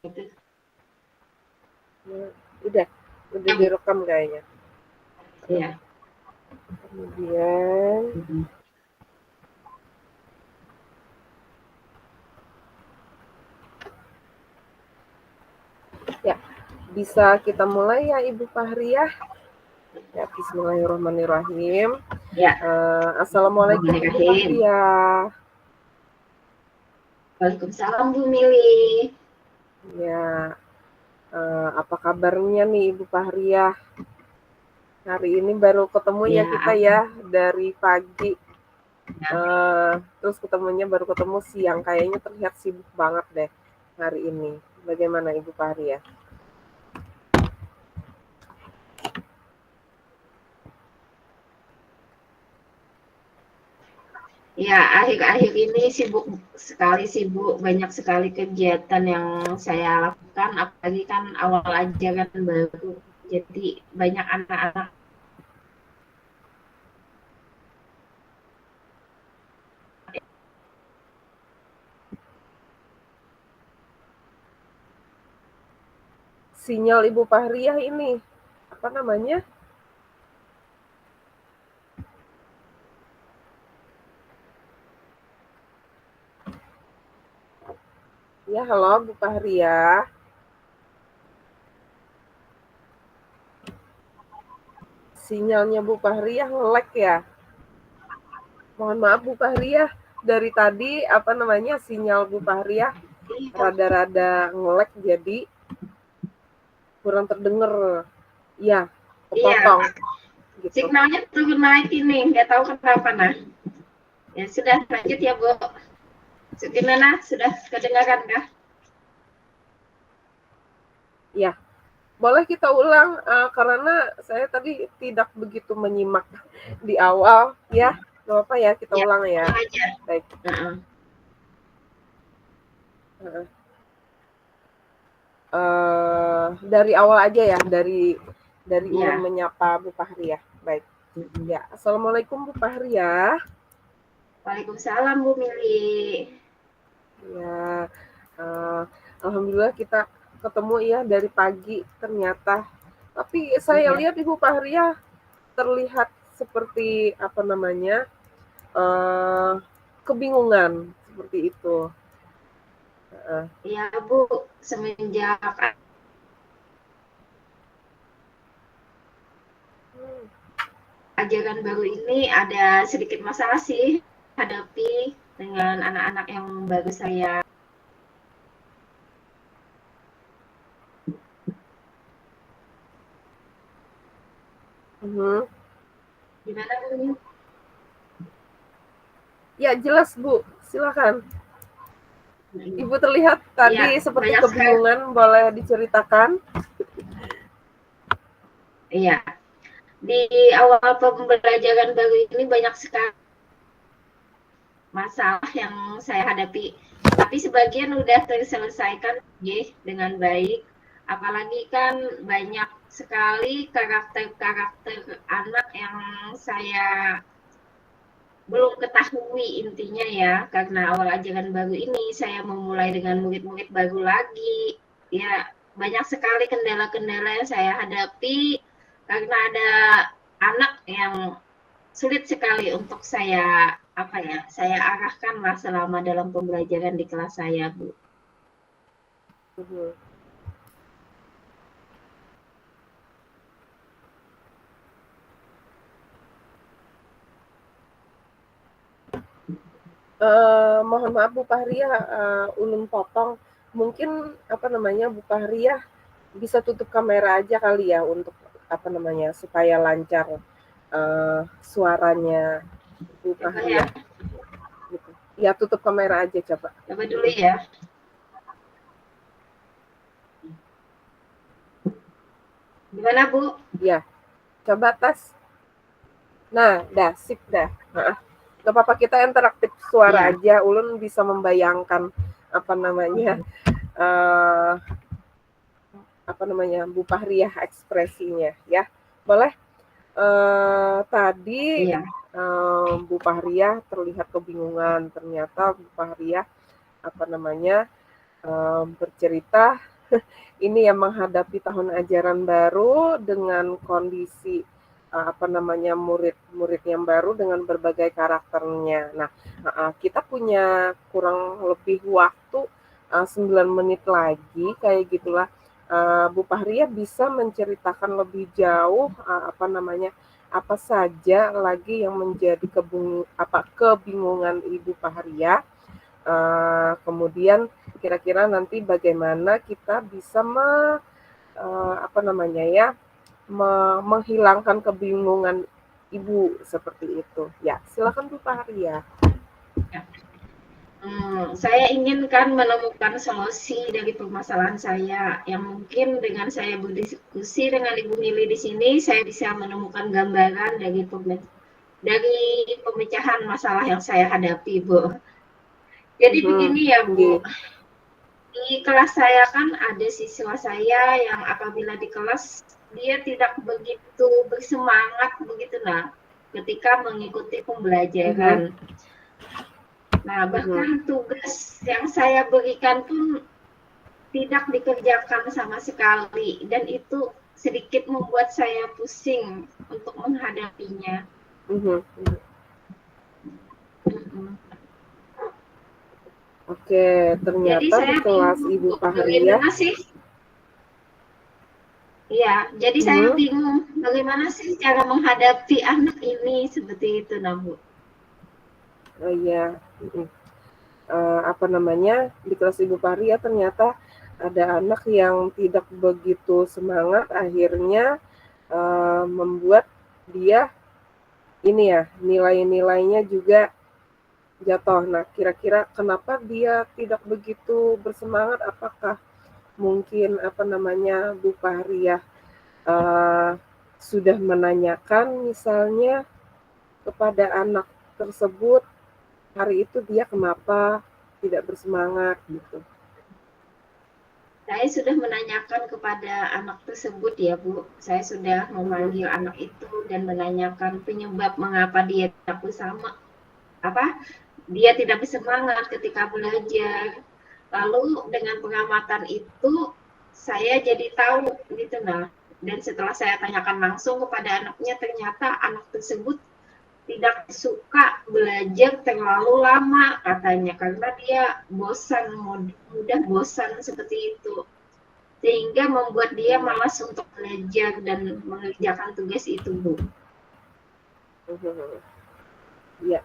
itu. Udah direkam kayaknya. Iya. Kemudian ya, bisa kita mulai ya Ibu Fahriah. Ya, bismillahirrahmanirrahim. Ya. Assalamualaikum Ibu Fahriah. Waalaikumsalam Bu Mili. Ya, apa kabarnya nih Ibu Fahriah? Hari ini baru ketemu ya kita ya dari pagi. Terus ketemunya baru ketemu siang. Kayaknya terlihat sibuk banget deh hari ini. Bagaimana Ibu Fahriah? Ya, akhir-akhir ini sibuk sekali, banyak sekali kegiatan yang saya lakukan, apalagi kan awal ajaran baru, jadi banyak anak-anak. Sinyal Ibu Fahriah ini, apa namanya? Ya, halo Bu Fahriah. Sinyalnya Bu Fahriah nge-lag ya. Mohon maaf Bu Fahriah, dari tadi apa namanya sinyal Bu Fahriah rada-rada nge-lag jadi kurang terdengar. Ya, kepotong. Iya, Gitu. signalnya turun naik ini, nggak tahu kenapa nah. Ya sudah, lanjut ya Bu. Gimana, sudah kedengaran kah? Ya, boleh kita ulang karena saya tadi tidak begitu menyimak di awal ya. Gak apa-apa ya, kita ulang ya. Aja. Baik. Dari awal aja ya, dari Ulun menyapa Bu Fahriah. Baik. Ya, Assalamualaikum Bu Fahriah. Waalaikumsalam Bu Mili. Ya, alhamdulillah kita ketemu ya dari pagi ternyata. Tapi saya lihat Ibu Fahriah terlihat seperti apa namanya kebingungan seperti itu. Iya Bu, semenjak ajaran baru ini ada sedikit masalah sih hadapi dengan anak-anak yang baru saya. Gimana Bu? Ya jelas Bu, silakan. Ibu terlihat tadi seperti kebingungan, boleh diceritakan? Iya, di awal pembelajaran baru ini banyak sekali masalah yang saya hadapi, tapi sebagian udah terselesaikan dengan baik. Apalagi kan banyak sekali karakter-karakter anak yang saya belum ketahui intinya ya, karena awal ajaran baru ini saya memulai dengan murid-murid baru lagi. Ya, banyak sekali kendala-kendala yang saya hadapi karena ada anak yang sulit sekali untuk saya arahkan lah selama dalam pembelajaran di kelas saya, Bu. Mohon maaf Bu Fahriah, Ulun potong. Mungkin apa namanya Bu Fahriah bisa tutup kamera aja kali ya untuk apa namanya supaya lancar suaranya Bu Fahriah. Gitu. Ya tutup kamera aja coba. Coba dulu ya. Gimana Bu? Ya, coba tes. Nah, dah sip dah. Gak apa-apa, kita interaktif suara aja. Ulun bisa membayangkan apa namanya Bu Fahriah ekspresinya ya. Boleh? Tadi Bu Fahriah terlihat kebingungan. Ternyata Bu Fahriah apa namanya bercerita ini yang menghadapi tahun ajaran baru dengan kondisi murid-murid yang baru dengan berbagai karakternya. Nah, kita punya kurang lebih waktu 9 menit lagi kayak gitulah. Bu Fahria bisa menceritakan lebih jauh apa saja lagi yang menjadi kebingungan Ibu Fahria. Kemudian kira-kira nanti bagaimana kita bisa menghilangkan kebingungan Ibu seperti itu. Ya, silakan Bu Fahria. Saya inginkan menemukan solusi dari permasalahan saya yang mungkin dengan saya berdiskusi dengan Ibu Mili di sini, saya bisa menemukan gambaran dari pemecahan masalah yang saya hadapi, Bu. Jadi begini ya, Bu. Di kelas saya kan ada siswa saya yang apabila di kelas dia tidak begitu bersemangat begitu ketika mengikuti pembelajaran. Nah, bahkan tugas yang saya berikan pun tidak dikerjakan sama sekali dan itu sedikit membuat saya pusing untuk menghadapinya. Oke, ternyata di kelas Ibu Fahria. Iya, jadi saya bingung bagaimana sih cara menghadapi anak ini seperti itu, Bu. Oh iya, di kelas Ibu Fahria ternyata ada anak yang tidak begitu semangat, akhirnya membuat dia nilai-nilainya juga jatuh. Nah, kira-kira kenapa dia tidak begitu bersemangat? Apakah mungkin Bu Fahria sudah menanyakan misalnya kepada anak tersebut hari itu dia kenapa tidak bersemangat gitu? Saya sudah menanyakan kepada anak tersebut ya, Bu. Saya sudah memanggil anak itu dan menanyakan penyebab mengapa dia tidak dia tidak bersemangat ketika belajar. Lalu dengan pengamatan itu saya jadi tahu gitu Dan setelah saya tanyakan langsung kepada anaknya, ternyata anak tersebut tidak suka belajar terlalu lama katanya karena dia mudah bosan seperti itu, sehingga membuat dia malas untuk belajar dan mengerjakan tugas itu, Bu. Ya,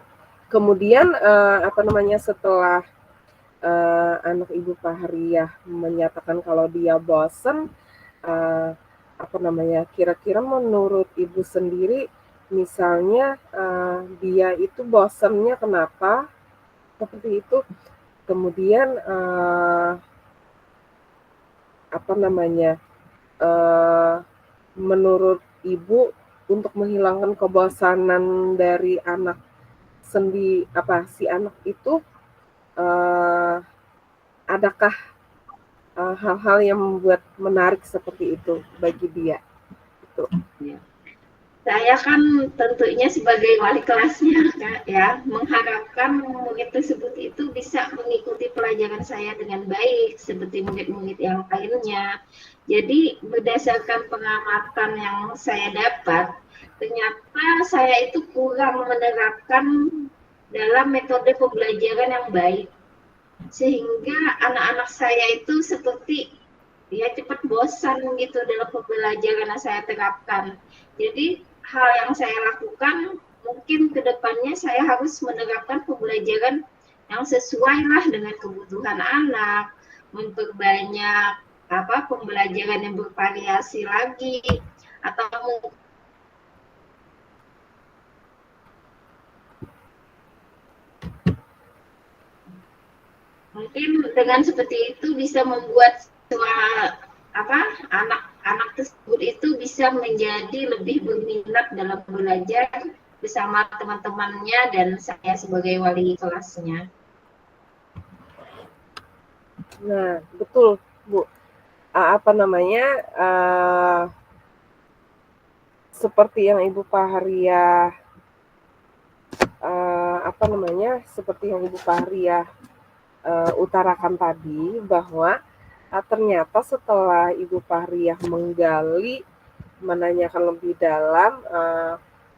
kemudian setelah anak Ibu Fahria menyatakan kalau dia bosan, kira-kira menurut Ibu sendiri misalnya dia itu bosannya kenapa seperti itu, kemudian menurut Ibu untuk menghilangkan kebosanan dari anak si anak itu adakah hal-hal yang membuat menarik seperti itu bagi dia? Itu. Saya kan tentunya sebagai wali kelasnya ya mengharapkan murid tersebut itu bisa mengikuti pelajaran saya dengan baik seperti murid-murid yang lainnya. Jadi berdasarkan pengamatan yang saya dapat, ternyata saya itu kurang menerapkan dalam metode pembelajaran yang baik. Sehingga anak-anak saya itu seperti dia cepat bosan gitu dalam pembelajaran yang saya terapkan. Jadi hal yang saya lakukan mungkin kedepannya saya harus menerapkan pembelajaran yang sesuai dengan kebutuhan anak, memperbanyak pembelajaran yang bervariasi lagi, atau mungkin dengan seperti itu bisa membuat anak-anak tersebut itu bisa menjadi lebih berminat dalam belajar bersama teman-temannya dan saya sebagai wali kelasnya. Nah, betul, Bu. Seperti yang Ibu Fahria seperti yang Ibu Fahria utarakan tadi bahwa Ternyata setelah Ibu Fahriah menggali, menanyakan lebih dalam,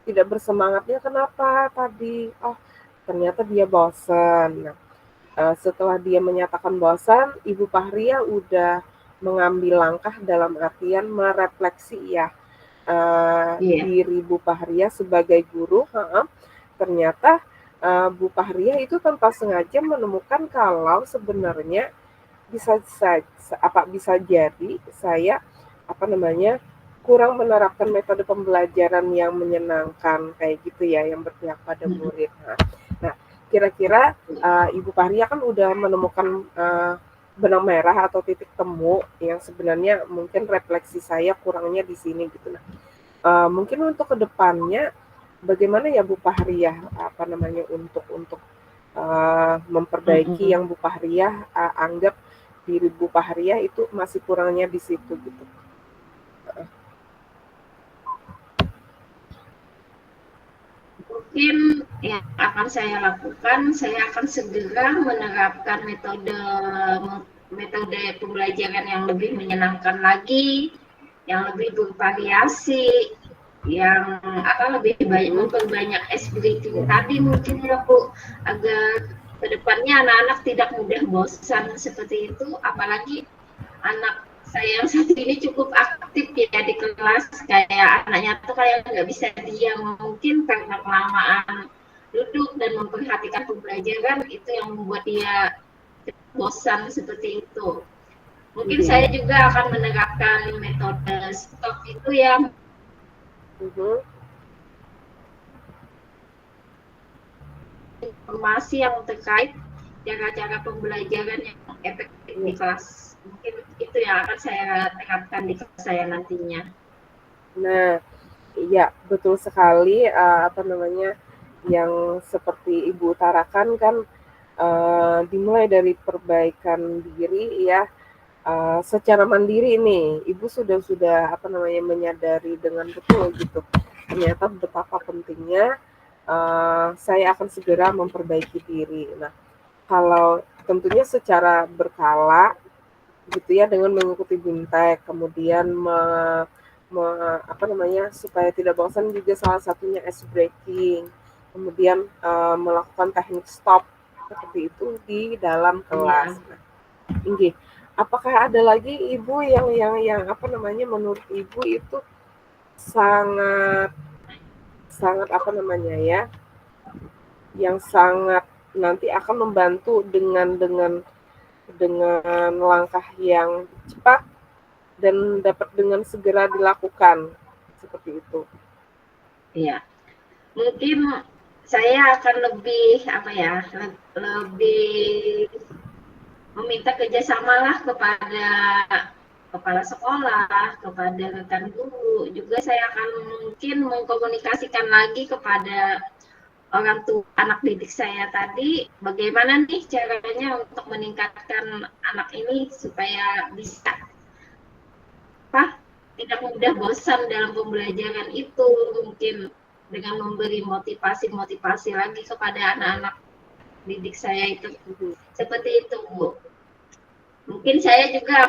tidak bersemangatnya kenapa tadi? Oh, ternyata dia bosan. Nah, setelah dia menyatakan bosan, Ibu Fahriah udah mengambil langkah dalam artian merefleksi ya, Iya. diri Bu Fahriah sebagai guru. Ternyata Bu Fahriah itu tanpa sengaja menemukan kalau sebenarnya bisa jadi saya apa namanya kurang menerapkan metode pembelajaran yang menyenangkan kayak gitu ya, yang berpihak pada murid. Nah, kira-kira Ibu Fahriah kan udah menemukan benang merah atau titik temu yang sebenarnya mungkin refleksi saya kurangnya di sini gitu. Nah, mungkin untuk kedepannya bagaimana ya Bu Fahriah apa namanya untuk memperbaiki yang Bu Fahriah anggap diri Bu Fahriah itu masih kurangnya di situ gitu. Mungkin yang akan saya lakukan, saya akan segera menerapkan metode pembelajaran yang lebih menyenangkan lagi, yang lebih bervariasi, yang lebih banyak memperbanyak ice breathing tadi mungkin ya Bu, agar kedepannya anak-anak tidak mudah bosan seperti itu, apalagi anak saya yang satu ini cukup aktif ya di kelas, kayak anaknya tuh kayak nggak bisa diam, mungkin karena kelamaan duduk dan memperhatikan pembelajaran itu yang membuat dia bosan seperti itu. Mungkin saya juga akan menerapkan metode stop itu ya, informasi yang terkait cara-cara pembelajaran yang efektif di kelas. Mungkin itu yang akan saya terapkan di kelas saya nantinya. Nah, iya betul sekali apa namanya yang seperti Ibu utarakan kan dimulai dari perbaikan diri ya. Secara mandiri nih, Ibu sudah apa namanya menyadari dengan betul gitu. Ternyata betapa pentingnya saya akan segera memperbaiki diri. Nah, kalau tentunya secara berkala gitu ya dengan mengikuti BIMTEK, kemudian apa namanya supaya tidak bosan juga salah satunya ice breaking, kemudian melakukan teknik stop seperti itu di dalam kelas. Nah, Inggi, apakah ada lagi Ibu yang apa namanya menurut Ibu itu sangat sangat apa namanya ya, yang sangat nanti akan membantu dengan langkah yang cepat dan dapat dengan segera dilakukan seperti itu. Iya, mungkin saya akan lebih lebih meminta kerjasama lah kepada kepala sekolah, kepada rekan guru. Juga saya akan mungkin mengkomunikasikan lagi kepada orang tua anak didik saya tadi, bagaimana nih caranya untuk meningkatkan anak ini supaya bisa tidak mudah bosan dalam pembelajaran itu, mungkin dengan memberi motivasi lagi kepada anak-anak didik saya itu. Seperti itu, Bu. Mungkin saya juga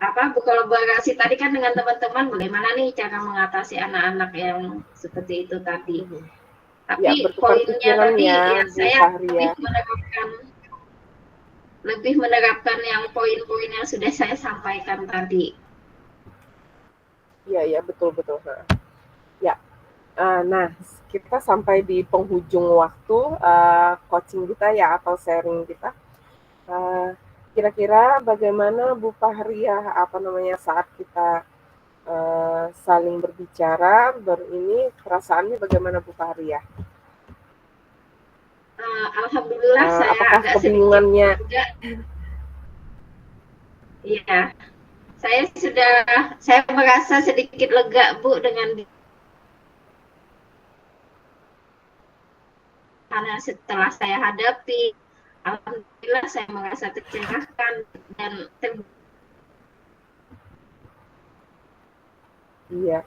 akan berkolaborasi tadi kan dengan teman-teman bagaimana nih cara mengatasi anak-anak yang seperti itu tadi. Tapi poinnya tadi ya saya lebih menerapkan yang poin-poin yang sudah saya sampaikan tadi. Iya, betul. Ya, nah kita sampai di penghujung waktu coaching kita ya atau sharing kita. Kira-kira bagaimana Bu Fahriah apa namanya saat kita saling berbicara ini perasaannya bagaimana Bu Fahriah? Alhamdulillah saya agak kebingungannya? Iya, saya merasa sedikit lega Bu dengan karena setelah saya hadapi, alhamdulillah saya merasa tercerahkan dan Iya.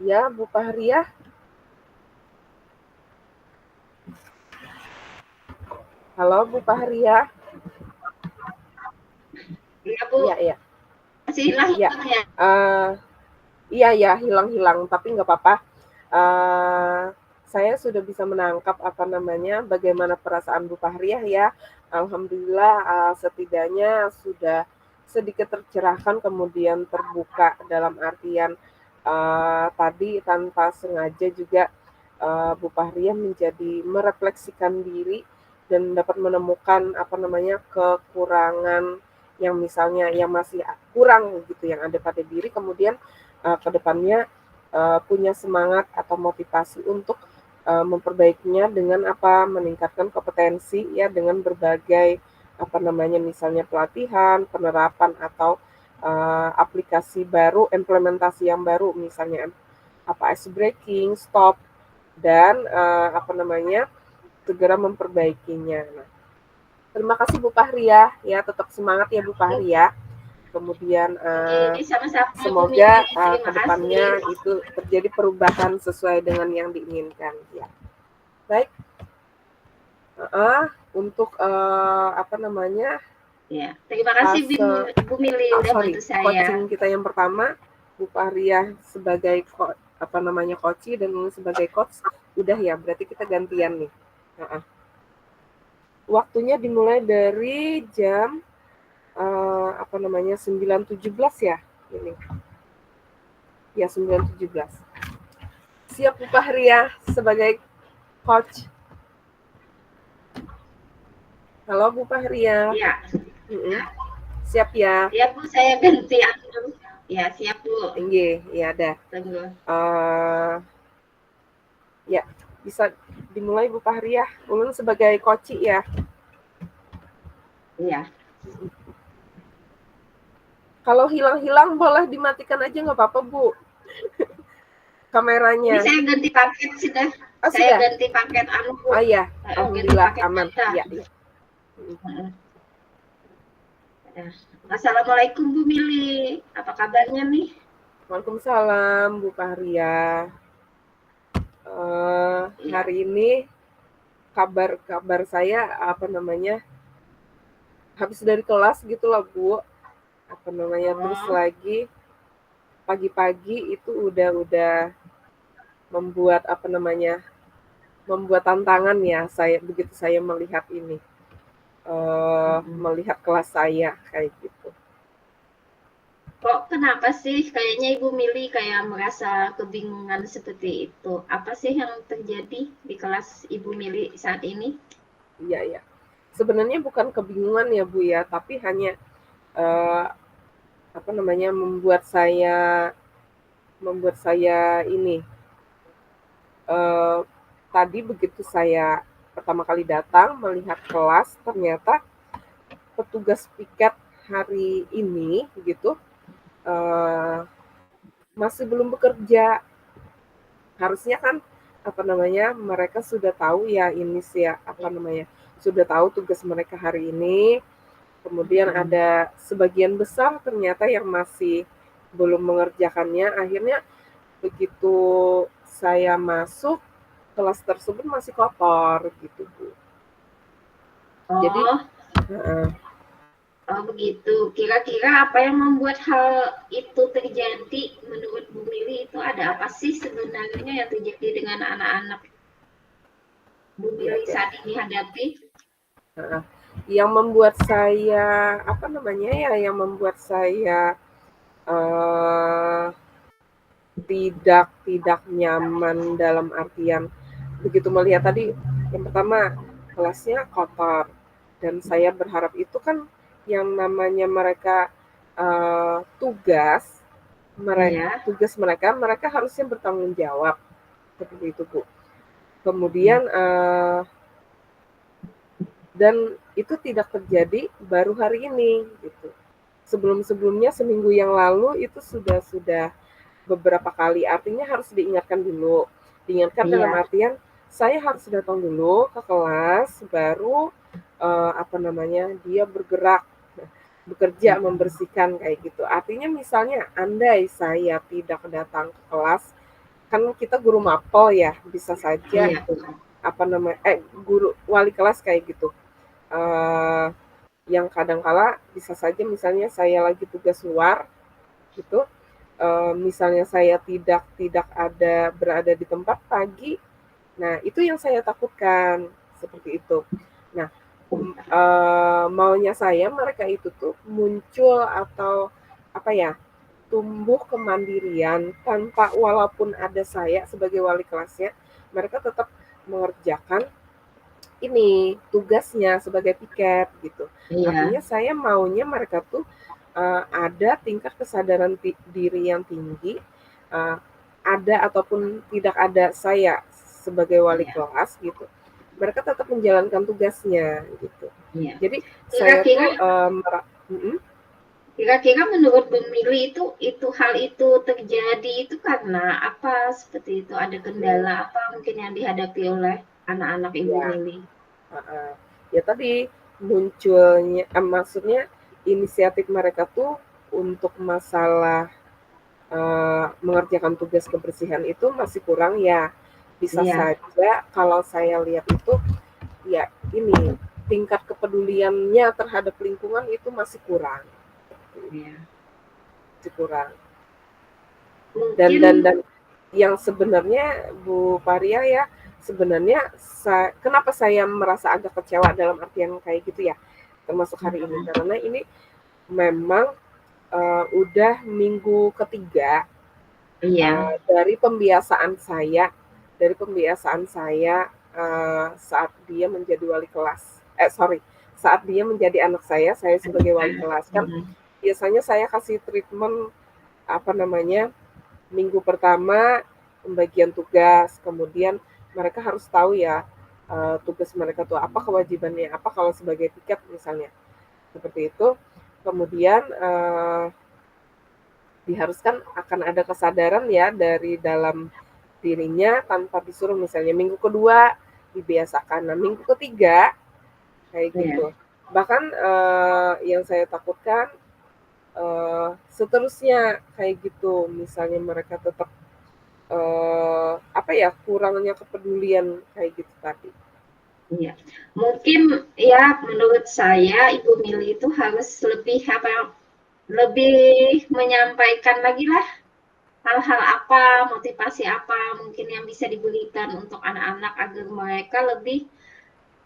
Ya, Bu Fahriah. Halo Bu Fahria. Iya Bu, Iya. masih hilang Ya. ya? Iya hilang-hilang, tapi nggak apa-apa. Saya sudah bisa menangkap bagaimana perasaan Bu Fahriah ya. Alhamdulillah setidaknya sudah sedikit tercerahkan, kemudian terbuka dalam artian tadi tanpa sengaja juga Bu Fahriah menjadi merefleksikan diri dan dapat menemukan kekurangan yang misalnya yang masih kurang gitu yang ada pada diri, kemudian ke depannya punya semangat atau motivasi untuk memperbaikinya dengan meningkatkan kompetensi ya dengan berbagai misalnya pelatihan, penerapan atau aplikasi baru, implementasi yang baru misalnya ice breaking, stop dan segera memperbaikinya. Nah, terima kasih Bu Fahria ya, tetap semangat ya Bu Fahria. Kemudian Sama-sama Bu semoga Mili, terima kedepannya kasih. itu terjadi perubahan sesuai dengan yang diinginkan ya. Baik, untuk Ya, terima kasih Bu Mili udah bantu saya. Coaching kita yang pertama, Bu Fahria sebagai coach dan sebagai coach udah ya, berarti kita gantian nih. Waktunya dimulai dari jam 9.17 ya ini. Ya 9.17. Siap Bu Fahria sebagai coach. Halo Bu Fahria. Ya. Siap ya? Ya Bu, saya ganti aku. Ya siap Bu. Ya ada. Tunggu. Ya bisa dimulai Bu Fahria. Ulun sebagai coach ya. Iya. Kalau hilang-hilang boleh dimatikan aja nggak apa-apa Bu. Kameranya. Ini saya ganti paket sudah. Saya ganti paket Bu. Oh iya, alhamdulillah aman. Iya. Assalamualaikum Bu Mili. Apa kabarnya nih? Waalaikumsalam Bu Fahria. Hari ini kabar saya habis dari kelas gitu lah Bu. Terus lagi pagi-pagi itu udah membuat membuat tantangan ya begitu saya melihat ini melihat kelas saya kayak gitu. Kok kenapa sih kayaknya Ibu Mili kayak merasa kebingungan seperti itu? Apa sih yang terjadi di kelas Ibu Mili saat ini? Iya. Sebenarnya bukan kebingungan ya Bu ya, tapi hanya membuat saya ini tadi begitu saya pertama kali datang melihat kelas, ternyata petugas piket hari ini gitu masih belum bekerja. Harusnya kan mereka sudah tahu ya ini sih ya sudah tahu tugas mereka hari ini. Kemudian ada sebagian besar ternyata yang masih belum mengerjakannya. Akhirnya begitu saya masuk, kelas tersebut masih kotor gitu Bu. Jadi begitu. Kira-kira apa yang membuat hal itu terjadi menurut Bu Mili? Itu ada apa sih sebenarnya yang terjadi dengan anak-anak Bu Mili saat ini hadapi? Yang membuat saya yang membuat saya tidak nyaman dalam artian begitu melihat tadi yang pertama kelasnya kotor, dan saya berharap itu kan yang namanya mereka tugas mereka harusnya bertanggung jawab seperti itu Bu. Kemudian dan itu tidak terjadi baru hari ini gitu. Sebelumnya seminggu yang lalu itu sudah beberapa kali, artinya harus diingatkan dulu. Dalam artian saya harus datang dulu ke kelas baru dia bergerak bekerja membersihkan kayak gitu. Artinya misalnya andai saya tidak datang ke kelas, kan kita guru mapel ya, bisa saja guru wali kelas kayak gitu. uh, yang kadangkala bisa saja misalnya saya lagi tugas luar gitu, misalnya saya tidak ada berada di tempat pagi, nah itu yang saya takutkan seperti itu. Nah, maunya saya mereka itu tuh muncul atau apa ya, tumbuh kemandirian tanpa walaupun ada saya sebagai wali kelasnya, mereka tetap mengerjakan ini tugasnya sebagai piket gitu. Iya. Artinya saya maunya mereka tuh ada tingkat kesadaran diri yang tinggi, uh, ada ataupun tidak ada saya sebagai wali Iya. kelas gitu. Mereka tetap menjalankan tugasnya gitu. Iya. Jadi saya Kira-kira tuh kira-kira menurut pemilih itu hal itu terjadi itu karena apa seperti itu? Ada kendala apa mungkin yang dihadapi oleh anak-anak Ibu ya, Mili? ya tadi munculnya, maksudnya inisiatif mereka tuh untuk masalah mengerjakan tugas kebersihan itu masih kurang ya. Bisa Iya. saja kalau saya lihat itu ya ini tingkat kepeduliannya terhadap lingkungan itu masih kurang. Iya. Masih kurang. Mungkin Dan yang sebenarnya Bu Paria ya, sebenarnya kenapa saya merasa agak kecewa dalam artian kayak gitu ya, termasuk hari ini karena ini memang udah minggu ketiga iya. dari pembiasaan saya saat dia menjadi wali kelas. Saat dia menjadi anak saya sebagai wali kelas kan biasanya saya kasih treatment apa namanya minggu pertama pembagian tugas, kemudian mereka harus tahu ya tugas mereka tuh apa, kewajibannya apa kalau sebagai piket misalnya seperti itu. Kemudian diharuskan akan ada kesadaran ya dari dalam dirinya tanpa disuruh, misalnya minggu kedua dibiasakan, nah minggu ketiga kayak gitu. Bahkan yang saya takutkan seterusnya kayak gitu, misalnya mereka tetap apa ya, kurangnya kepedulian kayak gitu tadi. Iya, mungkin ya menurut saya Ibu Mili itu harus lebih menyampaikan lagi lah hal-hal apa, motivasi apa mungkin yang bisa diberikan untuk anak-anak agar mereka lebih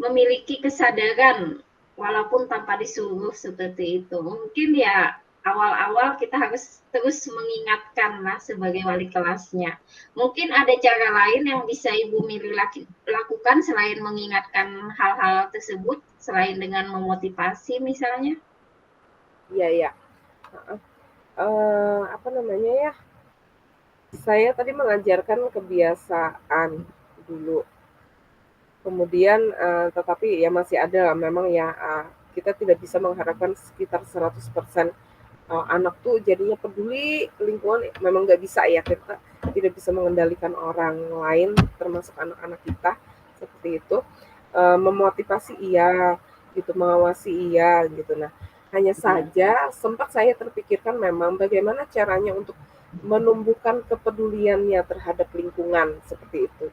memiliki kesadaran walaupun tanpa disuruh seperti itu. Mungkin ya awal-awal kita harus terus mengingatkan lah sebagai wali kelasnya. Mungkin ada cara lain yang bisa Ibu Mili lakukan selain mengingatkan hal-hal tersebut, selain dengan memotivasi misalnya? Iya, iya. Apa namanya ya, saya tadi mengajarkan kebiasaan dulu. Kemudian tetapi ya masih ada memang ya, kita tidak bisa mengharapkan sekitar 100% anak tuh jadinya peduli lingkungan, memang nggak bisa ya, kita tidak bisa mengendalikan orang lain termasuk anak-anak kita seperti itu. Memotivasi iya gitu, mengawasi iya gitu. Nah, hanya saja sempat saya terpikirkan memang bagaimana caranya untuk menumbuhkan kepeduliannya terhadap lingkungan seperti itu.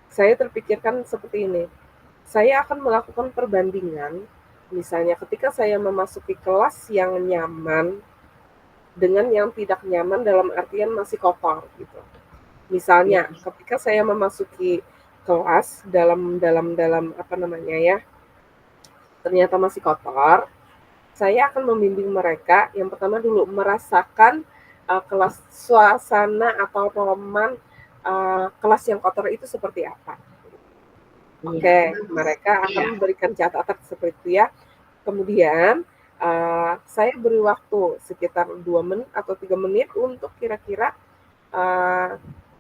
Saya terpikirkan seperti ini, saya akan melakukan perbandingan, misalnya ketika saya memasuki kelas yang nyaman dengan yang tidak nyaman dalam artian masih kotor gitu. Misalnya ketika saya memasuki kelas dalam apa namanya ya, ternyata masih kotor, saya akan membimbing mereka yang pertama dulu merasakan kelas suasana atau roman kelas yang kotor itu seperti apa. Oke, mereka akan memberikan catatan seperti itu ya. Kemudian saya beri waktu sekitar 2 menit atau 3 menit untuk kira-kira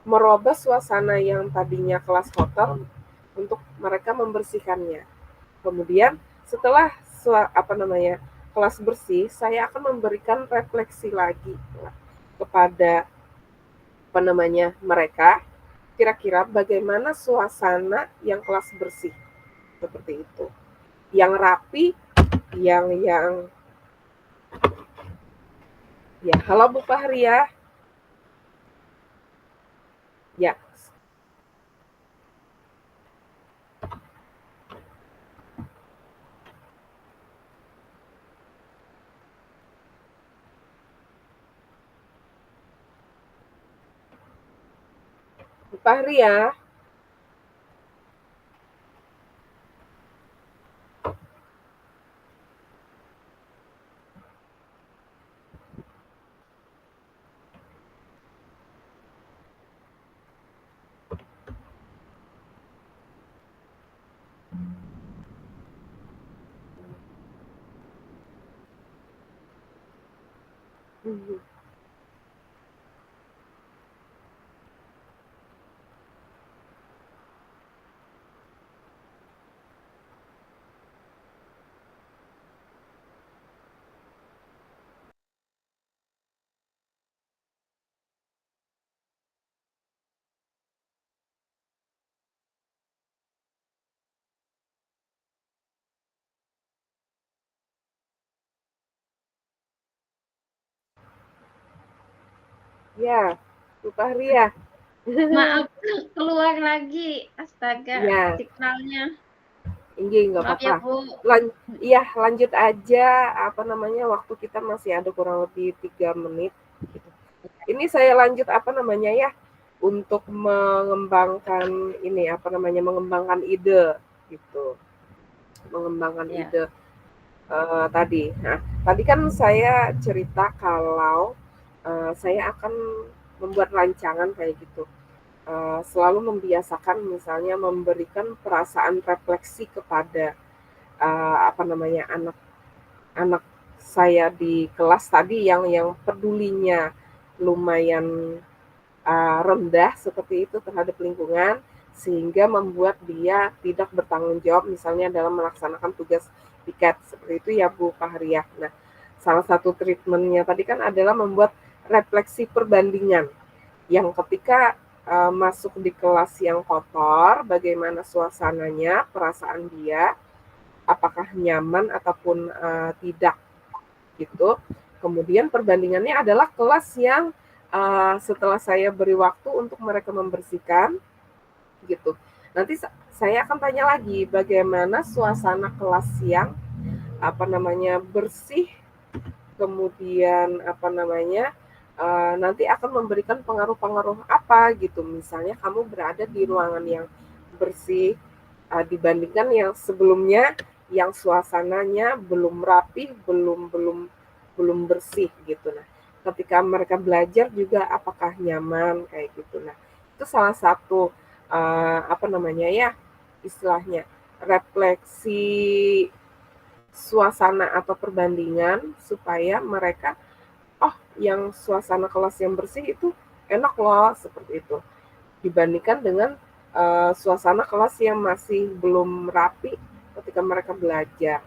merubah suasana yang tadinya kelas kotor untuk mereka membersihkannya. Kemudian setelah kelas bersih, saya akan memberikan refleksi lagi kepada mereka, kira-kira bagaimana suasana yang kelas bersih seperti itu, yang rapi, yang ya. Halo Bu Fahria. Ya. Bu Fahri ya. Mhm. Ya, Bu Fahri ya. Maaf, keluar lagi. Astaga, Ya, signalnya. ini nggak Maaf ya, apa-apa. Bu. Iya, lanjut aja. Apa namanya? Waktu kita masih ada kurang lebih 3 menit. Gitu. Ini saya lanjut apa namanya ya? Untuk mengembangkan ini apa namanya? Mengembangkan ide gitu. Mengembangkan Ya, ide tadi. Nah, tadi kan saya cerita kalau saya akan membuat rancangan kayak gitu. Selalu membiasakan misalnya memberikan perasaan refleksi kepada apa namanya anak saya di kelas tadi yang pedulinya lumayan rendah seperti itu terhadap lingkungan sehingga membuat dia tidak bertanggung jawab misalnya dalam melaksanakan tugas piket seperti itu ya Bu Fahriah. Nah, salah satu treatmentnya tadi kan adalah membuat refleksi perbandingan yang ketika masuk di kelas yang kotor, bagaimana suasananya, perasaan dia, apakah nyaman ataupun tidak gitu. Kemudian perbandingannya adalah kelas yang setelah saya beri waktu untuk mereka membersihkan gitu. Nanti saya akan tanya lagi bagaimana suasana kelas yang apa namanya bersih, kemudian apa namanya nanti akan memberikan pengaruh-pengaruh apa gitu. Misalnya kamu berada di ruangan yang bersih dibandingkan yang sebelumnya yang suasananya belum rapi, belum bersih gitu. Nah, ketika mereka belajar juga apakah nyaman kayak gitu. Nah, itu salah satu apa namanya ya istilahnya refleksi suasana atau perbandingan supaya mereka oh yang suasana kelas yang bersih itu enak loh seperti itu dibandingkan dengan suasana kelas yang masih belum rapi ketika mereka belajar.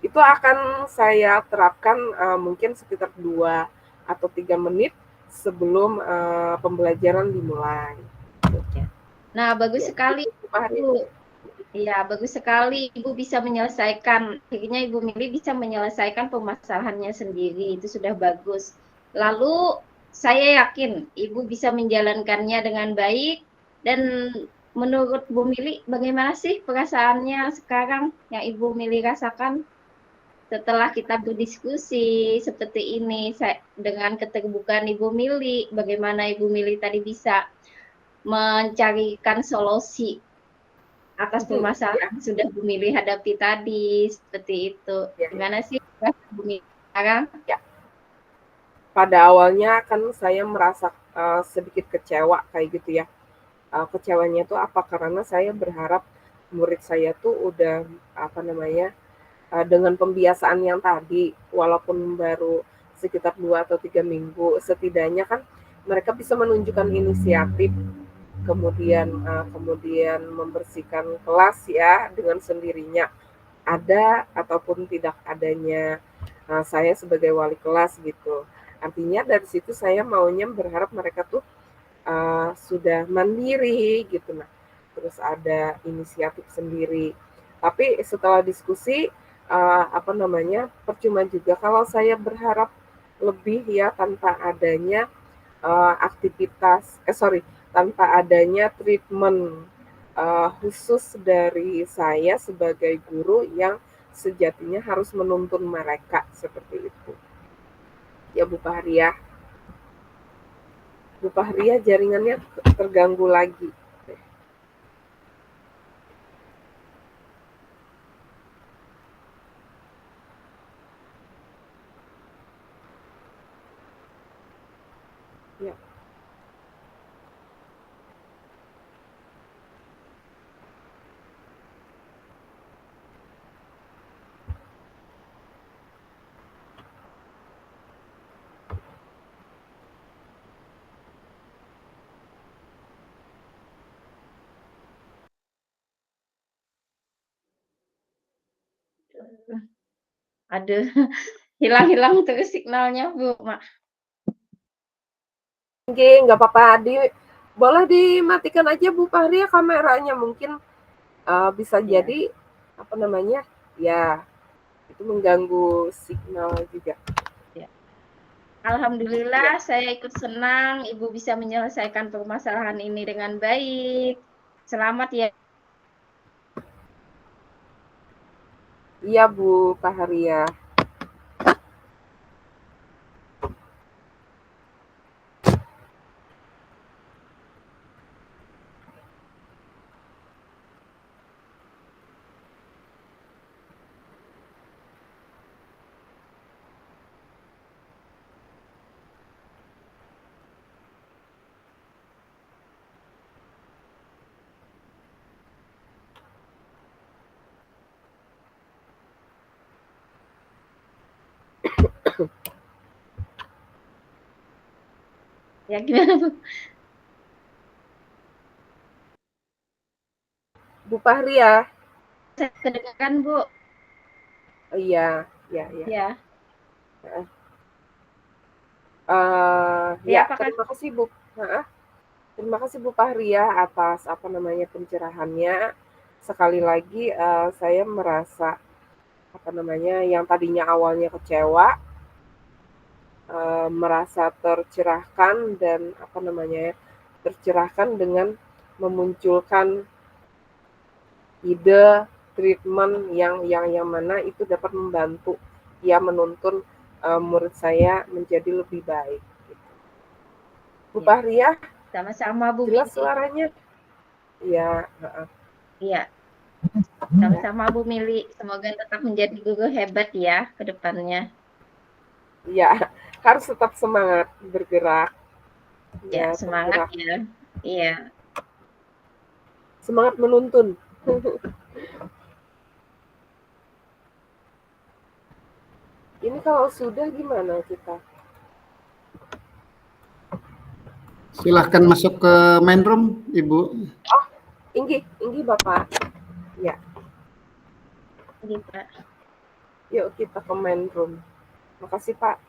Itu akan saya terapkan mungkin sekitar 2 atau 3 menit sebelum pembelajaran dimulai. ya. Nah, bagus Ya, sekali, itu Pak Hari. Bu. Iya, bagus sekali Ibu bisa menyelesaikan. Akhirnya Ibu Mili bisa menyelesaikan permasalahannya sendiri. Itu sudah bagus. Lalu saya yakin Ibu bisa menjalankannya dengan baik. Dan menurut Bu Mili, bagaimana sih perasaannya sekarang yang Ibu Mili rasakan setelah kita berdiskusi seperti ini dengan keterbukaan Ibu Mili, bagaimana Ibu Mili tadi bisa mencarikan solusi atas Ya, permasalahan yang sudah Bu Mili hadapi tadi, seperti itu. ya, ya, Gimana sih perasaan Bu Mili sekarang? ya. Pada awalnya kan saya merasa sedikit kecewa kayak gitu ya. Kecewanya itu apa? Karena saya berharap murid saya tuh udah apa namanya dengan pembiasaan yang tadi, walaupun baru sekitar 2 atau 3 minggu, setidaknya kan mereka bisa menunjukkan inisiatif, kemudian membersihkan kelas ya dengan sendirinya. Ada ataupun tidak adanya saya sebagai wali kelas gitu. Artinya dari situ saya maunya berharap mereka tuh sudah mandiri gitu nah terus ada inisiatif sendiri tapi setelah diskusi apa namanya percuma juga kalau saya berharap lebih ya tanpa adanya tanpa adanya treatment khusus dari saya sebagai guru yang sejatinya harus menuntun mereka seperti itu ya Bu Fahri ya. Bu Fahria jaringannya terganggu lagi. Ya. Aduh, hilang-hilang terus signalnya, Bu. Oke, nggak apa-apa. Boleh dimatikan aja Bu Fahria kameranya, mungkin bisa jadi apa namanya, ya itu mengganggu signal juga. Ya. Alhamdulillah, saya ikut senang Ibu bisa menyelesaikan permasalahan ini dengan baik. Selamat ya. Iya Bu Fahria. Ya gimana, Bu? Bu Fahria. Saya kedengaran, Bu. Oh, iya, ya, ya. Ya. Ya, Apakah terima kasih Bu. Terima kasih Bu Fahria atas apa namanya pencerahannya. Sekali lagi saya merasa apa namanya yang tadinya awalnya kecewa merasa tercerahkan dan apa namanya tercerahkan dengan memunculkan ide treatment yang mana itu dapat membantu ya menuntun murid saya menjadi lebih baik. Gitu. Bu Fahria, sama-sama Bu jelas Mili. suaranya? Iya. Iya. Sama-sama Bu Mili. Semoga tetap menjadi guru hebat ya ke depannya. Iya, harus tetap semangat bergerak. Ya, semangat bergerak. ya. Iya. Semangat menuntun. Ini kalau sudah gimana kita? Silahkan masuk ke main room, Ibu. Oh, Inggi Bapak. Ya. Ini Pak. Yuk kita ke main room. Makasih Pak.